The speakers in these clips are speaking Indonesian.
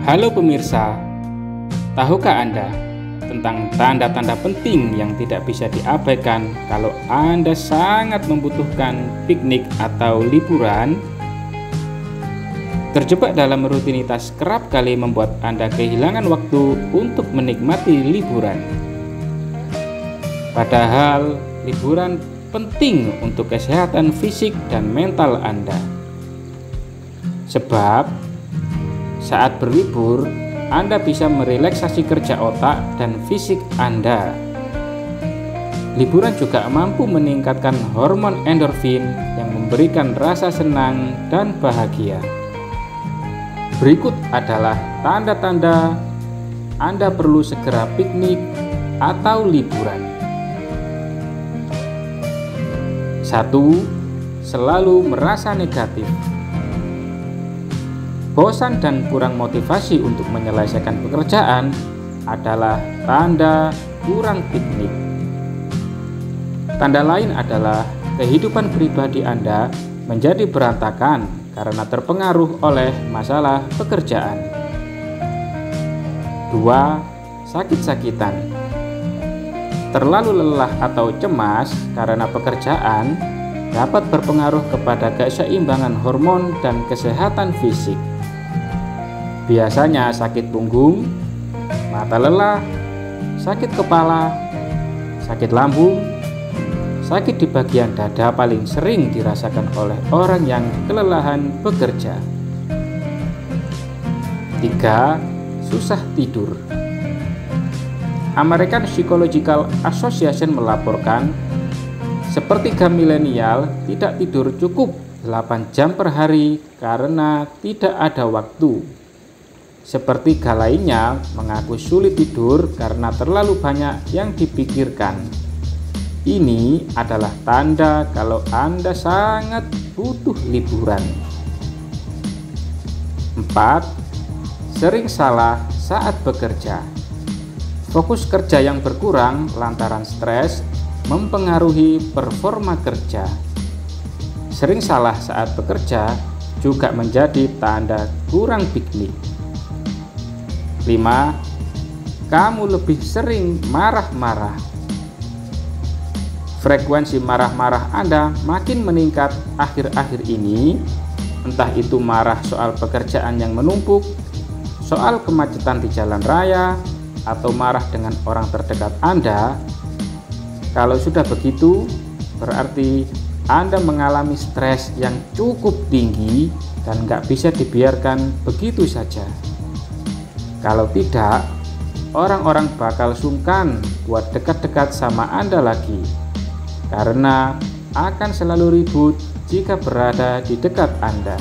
Halo pemirsa, tahukah Anda tentang tanda-tanda penting yang tidak bisa diabaikan kalau Anda sangat membutuhkan piknik atau liburan? Terjebak dalam rutinitas kerap kali membuat Anda kehilangan waktu untuk menikmati liburan. Padahal liburan penting untuk kesehatan fisik dan mental Anda. Sebab saat berlibur, Anda bisa merelaksasi kerja otak dan fisik Anda. Liburan juga mampu meningkatkan hormon endorfin yang memberikan rasa senang dan bahagia. Berikut adalah tanda-tanda Anda perlu segera piknik atau liburan. 1. Selalu merasa negatif. Bosan dan kurang motivasi untuk menyelesaikan pekerjaan adalah tanda kurang piknik. Tanda lain adalah kehidupan pribadi Anda menjadi berantakan karena terpengaruh oleh masalah pekerjaan. 2. Sakit-sakitan. Terlalu lelah atau cemas karena pekerjaan dapat berpengaruh kepada keseimbangan hormon dan kesehatan fisik. Biasanya sakit punggung, mata lelah, sakit kepala, sakit lambung, sakit di bagian dada paling sering dirasakan oleh orang yang kelelahan bekerja. 3. Susah tidur. American Psychological Association melaporkan sepertiga milenial tidak tidur cukup 8 jam per hari karena tidak ada waktu. Sepertiga lainnya mengaku sulit tidur karena terlalu banyak yang dipikirkan. Ini adalah tanda kalau Anda sangat butuh liburan. 4. Sering salah saat bekerja. Fokus kerja yang berkurang lantaran stres mempengaruhi performa kerja. Sering salah saat bekerja juga menjadi tanda kurang piknik. 5. Kamu lebih sering marah-marah. Frekuensi marah-marah Anda makin meningkat akhir-akhir ini, entah itu marah soal pekerjaan yang menumpuk, soal kemacetan di jalan raya, atau marah dengan orang terdekat Anda. Kalau sudah begitu, berarti Anda mengalami stres yang cukup tinggi dan nggak bisa dibiarkan begitu saja. Kalau tidak, orang-orang bakal sungkan buat dekat-dekat sama Anda lagi, karena akan selalu ribut jika berada di dekat Anda.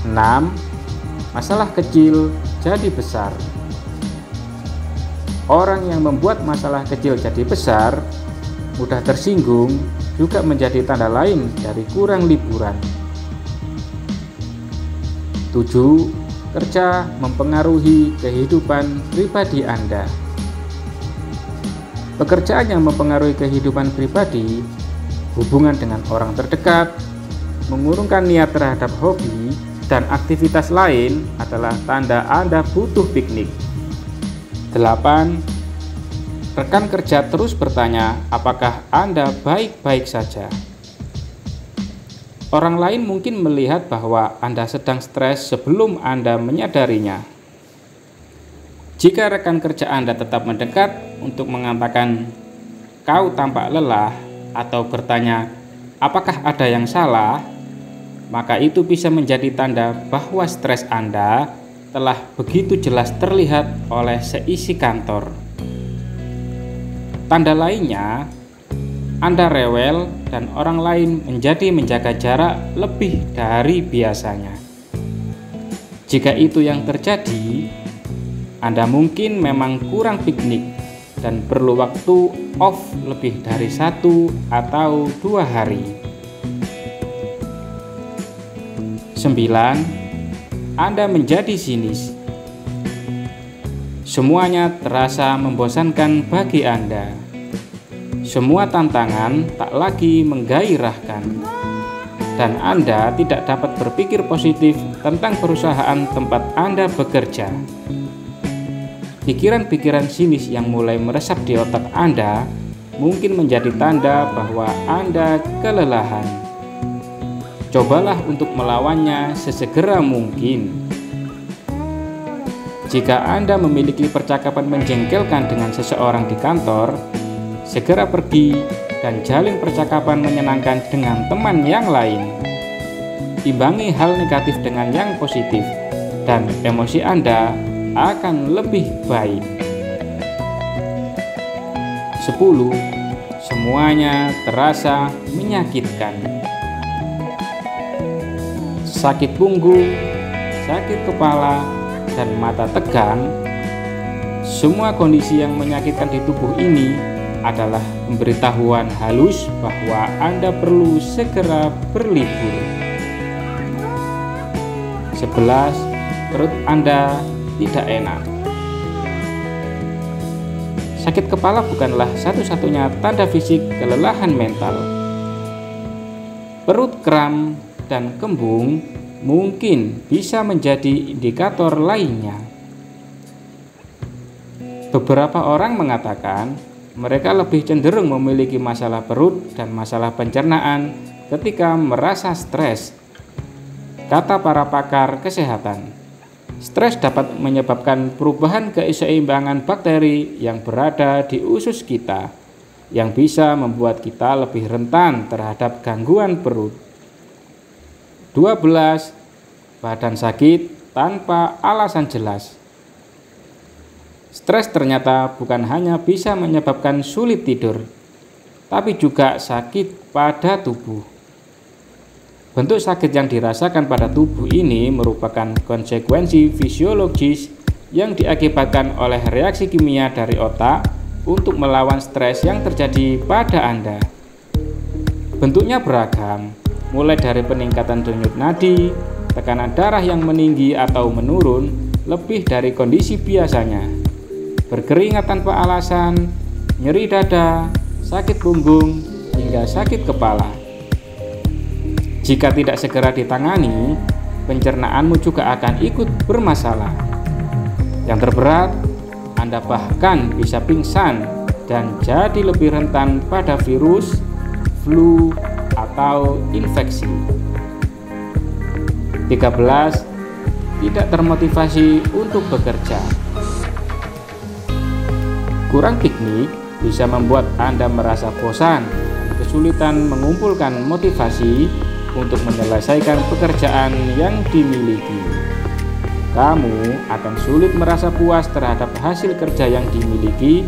6. Masalah kecil jadi besar. Orang yang membuat masalah kecil jadi besar, mudah tersinggung, juga menjadi tanda lain dari kurang liburan. 7. Kerja mempengaruhi kehidupan pribadi Anda. Pekerjaan yang mempengaruhi kehidupan pribadi, hubungan dengan orang terdekat, mengurungkan niat terhadap hobi dan aktivitas lain adalah tanda Anda butuh piknik. 8. Rekan kerja terus bertanya apakah Anda baik-baik saja. Orang lain mungkin melihat bahwa Anda sedang stres sebelum Anda menyadarinya. Jika rekan kerja Anda tetap mendekat untuk mengatakan kau tampak lelah atau bertanya apakah ada yang salah, maka itu bisa menjadi tanda bahwa stres Anda telah begitu jelas terlihat oleh seisi kantor. Tanda lainnya, Anda rewel dan orang lain menjadi menjaga jarak lebih dari biasanya. Jika itu yang terjadi, Anda mungkin memang kurang piknik dan perlu waktu off lebih dari 1 atau 2 hari. 9. Anda menjadi sinis. Semuanya terasa membosankan bagi Anda. Semua tantangan tak lagi menggairahkan. dan Anda tidak dapat berpikir positif tentang perusahaan tempat Anda bekerja. Pikiran-pikiran sinis yang mulai meresap di otak Anda mungkin menjadi tanda bahwa Anda kelelahan. Cobalah untuk melawannya sesegera mungkin. Jika Anda memiliki percakapan menjengkelkan dengan seseorang di kantor, segera pergi dan jalin percakapan menyenangkan dengan teman yang lain. Imbangi hal negatif dengan yang positif, dan emosi Anda akan lebih baik. 10. Semuanya terasa menyakitkan. Sakit punggung, sakit kepala, dan mata tegang. Semua kondisi yang menyakitkan di tubuh ini adalah pemberitahuan halus bahwa Anda perlu segera berlibur. 11. Perut Anda tidak enak. Sakit kepala bukanlah satu-satunya tanda fisik kelelahan mental. Perut kram dan kembung mungkin bisa menjadi indikator lainnya. Beberapa orang mengatakan mereka lebih cenderung memiliki masalah perut dan masalah pencernaan ketika merasa stres. Kata para pakar kesehatan, stres dapat menyebabkan perubahan keseimbangan bakteri yang berada di usus kita, yang bisa membuat kita lebih rentan terhadap gangguan perut. 12. Badan sakit tanpa alasan jelas. Stres ternyata bukan hanya bisa menyebabkan sulit tidur, tapi juga sakit pada tubuh. Bentuk sakit yang dirasakan pada tubuh ini merupakan konsekuensi fisiologis yang diakibatkan oleh reaksi kimia dari otak untuk melawan stres yang terjadi pada Anda. Bentuknya beragam, mulai dari peningkatan denyut nadi, tekanan darah yang meninggi atau menurun lebih dari kondisi biasanya, berkeringat tanpa alasan, nyeri dada, sakit punggung, hingga sakit kepala. Jika tidak segera ditangani, pencernaanmu juga akan ikut bermasalah. Yang terberat, Anda bahkan bisa pingsan dan jadi lebih rentan pada virus, flu, atau infeksi. 13. Tidak termotivasi untuk bekerja. Kurang piknik bisa membuat Anda merasa bosan dan kesulitan mengumpulkan motivasi untuk menyelesaikan pekerjaan yang dimiliki. Kamu akan sulit merasa puas terhadap hasil kerja yang dimiliki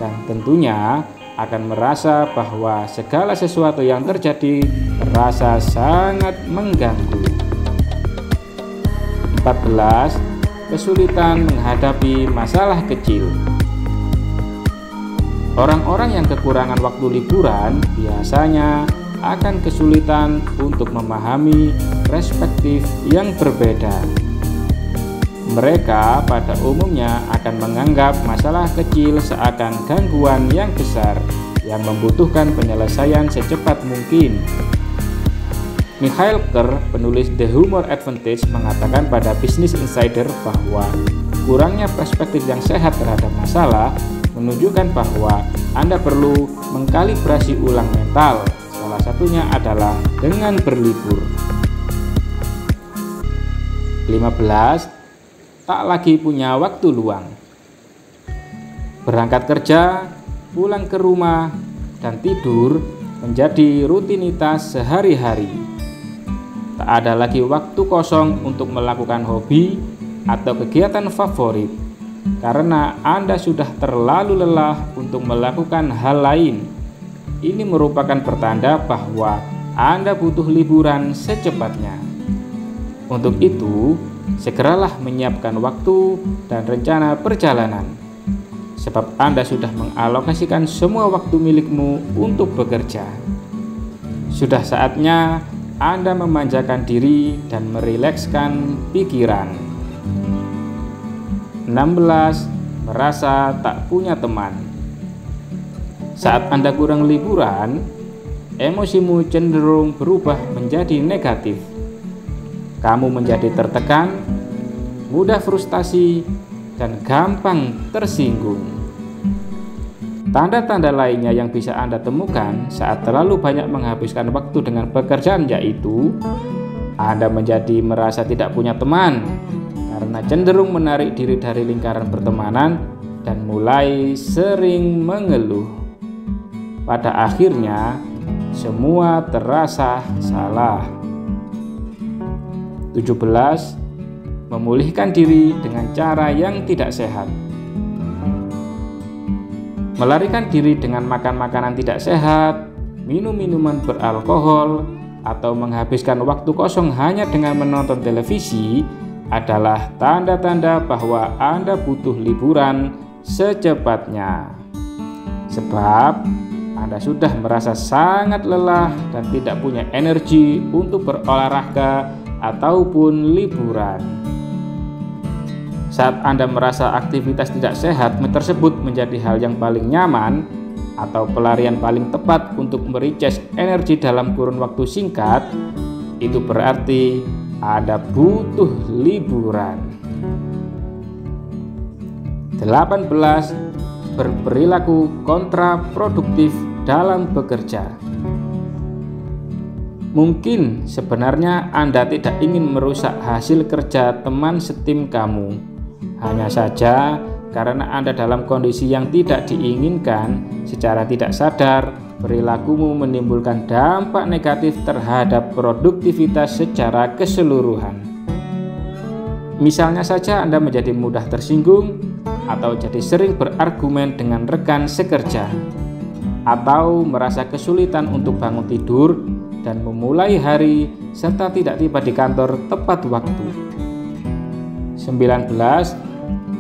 dan tentunya akan merasa bahwa segala sesuatu yang terjadi terasa sangat mengganggu. 14. Kesulitan menghadapi masalah kecil. Orang-orang yang kekurangan waktu liburan biasanya akan kesulitan untuk memahami perspektif yang berbeda. Mereka pada umumnya akan menganggap masalah kecil seakan gangguan yang besar yang membutuhkan penyelesaian secepat mungkin. Michael Kerr, penulis The Humor Advantage, mengatakan pada Business Insider bahwa kurangnya perspektif yang sehat terhadap masalah menunjukkan bahwa Anda perlu mengkalibrasi ulang mental. Salah satunya adalah dengan berlibur. 15. Tak lagi punya waktu luang. Berangkat kerja, pulang ke rumah, dan tidur menjadi rutinitas sehari-hari. Tak ada lagi waktu kosong untuk melakukan hobi atau kegiatan favorit, karena Anda sudah terlalu lelah untuk melakukan hal lain. Ini merupakan pertanda bahwa Anda butuh liburan secepatnya. Untuk itu, segeralah menyiapkan waktu dan rencana perjalanan, sebab Anda sudah mengalokasikan semua waktu milikmu untuk bekerja. Sudah saatnya Anda memanjakan diri dan merilekskan pikiran. 16. Merasa tak punya teman. Saat Anda kurang liburan, emosimu cenderung berubah menjadi negatif. Kamu menjadi tertekan, mudah frustasi, dan gampang tersinggung. Tanda-tanda lainnya yang bisa Anda temukan saat terlalu banyak menghabiskan waktu dengan pekerjaan yaitu Anda menjadi merasa tidak punya teman karena cenderung menarik diri dari lingkaran pertemanan dan mulai sering mengeluh. Pada akhirnya, semua terasa salah. 17. Memulihkan diri dengan cara yang tidak sehat. Melarikan diri dengan makan makanan tidak sehat, minum minuman beralkohol, atau menghabiskan waktu kosong hanya dengan menonton televisi adalah tanda-tanda bahwa Anda butuh liburan secepatnya. Sebab Anda sudah merasa sangat lelah dan tidak punya energi untuk berolahraga ataupun liburan. Saat Anda merasa aktivitas tidak sehat tersebut menjadi hal yang paling nyaman atau pelarian paling tepat untuk merecharge energi dalam kurun waktu singkat, itu berarti Anda butuh liburan. 18. Berperilaku kontraproduktif dalam bekerja. Mungkin sebenarnya Anda tidak ingin merusak hasil kerja teman setim kamu. Hanya saja karena Anda dalam kondisi yang tidak diinginkan, secara tidak sadar perilakumu menimbulkan dampak negatif terhadap produktivitas secara keseluruhan. Misalnya saja Anda menjadi mudah tersinggung atau jadi sering berargumen dengan rekan sekerja, atau merasa kesulitan untuk bangun tidur dan memulai hari serta tidak tiba di kantor tepat waktu. 19.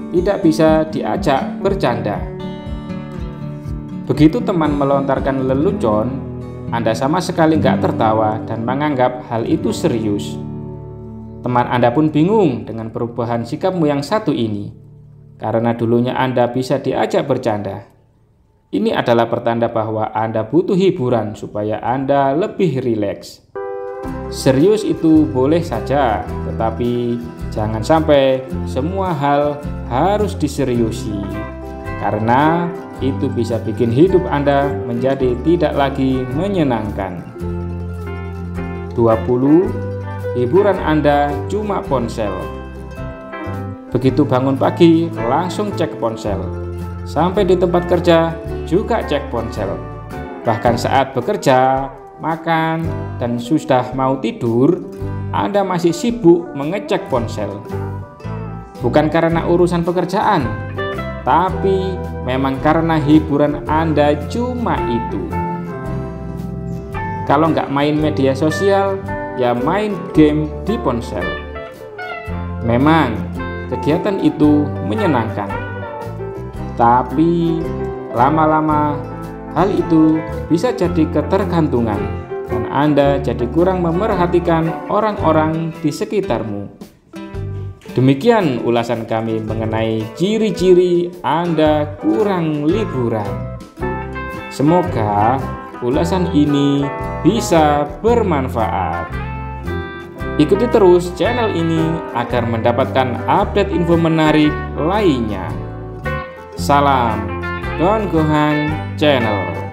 Tidak bisa diajak bercanda. Begitu teman melontarkan lelucon, Anda sama sekali nggak tertawa dan menganggap hal itu serius. Teman Anda pun bingung dengan perubahan sikapmu yang satu ini, karena dulunya Anda bisa diajak bercanda. Ini adalah pertanda bahwa Anda butuh hiburan supaya Anda lebih rileks. Serius itu boleh saja, tetapi jangan sampai semua hal harus diseriusi, karena itu bisa bikin hidup Anda menjadi tidak lagi menyenangkan. 20. Hiburan Anda cuma ponsel. Begitu bangun pagi, langsung cek ponsel. Sampai di tempat kerja, juga cek ponsel. Bahkan saat bekerja, makan, dan sudah mau tidur, Anda masih sibuk mengecek ponsel. Bukan karena urusan pekerjaan, tapi memang karena hiburan Anda cuma itu. Kalau nggak main media sosial, ya main game di ponsel. Memang kegiatan itu menyenangkan, tapi lama-lama hal itu bisa jadi ketergantungan dan Anda jadi kurang memerhatikan orang-orang di sekitarmu. Demikian ulasan kami mengenai ciri-ciri Anda kurang liburan. Semoga ulasan ini bisa bermanfaat. Ikuti terus channel ini agar mendapatkan update info menarik lainnya. Salam Don Gohan Channel.